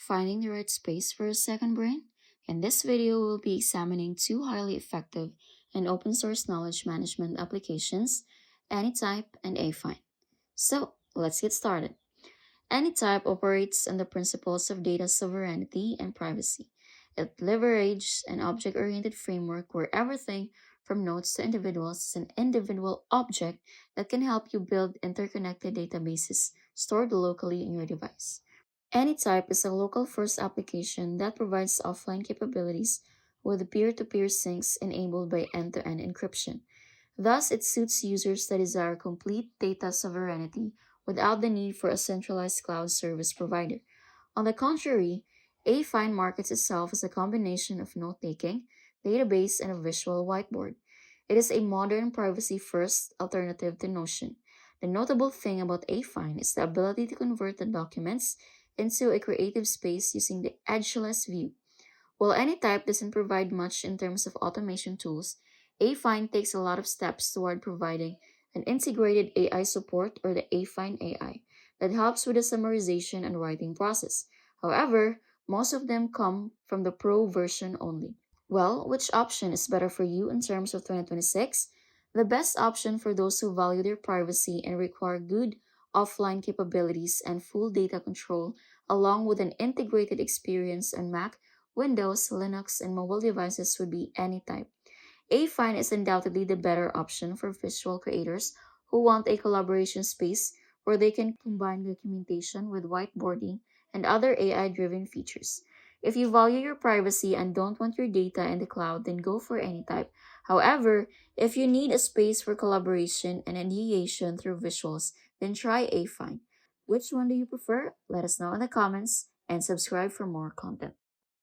finding the right space for a second brain? In this video, we'll be examining two highly effective and open source knowledge management applications, Anytype and AFFiNE. So, let's get started. Anytype operates on the principles of data sovereignty and privacy. It leverages an object oriented framework where everything from nodes to individuals is an individual object that can help you build interconnected databases stored locally in your device. Anytype is a local first application that provides offline capabilities with peer to peer syncs enabled by end to end encryption. Thus, it suits users that desire complete data sovereignty without the need for a centralized cloud service provider. On the contrary, AFFiNE markets itself as a combination of note taking, database, and a visual whiteboard. It is a modern privacy first alternative to Notion. The notable thing about AFFiNE is the ability to convert the documents into a creative space using the edgeless view. While Anytype doesn't provide much in terms of automation tools, AFFiNE takes a lot of steps toward providing an integrated AI support or the AFFiNE AI that helps with the summarization and writing process. However, most of them come from the Pro version only. Well, which option is better for you in terms of 2026? The best option for those who value their privacy and require good offline capabilities and full data control, along with an integrated experience on Mac, Windows, Linux, and mobile devices would be Anytype. AFFiNE is undoubtedly the better option for visual creators who want a collaboration space where they can combine documentation with whiteboarding and other AI driven features. If you value your privacy and don't want your data in the cloud, then go for Anytype. However, if you need a space for collaboration and ideation through visuals, then try AFFiNE. Which one do you prefer? Let us know in the comments and subscribe for more content.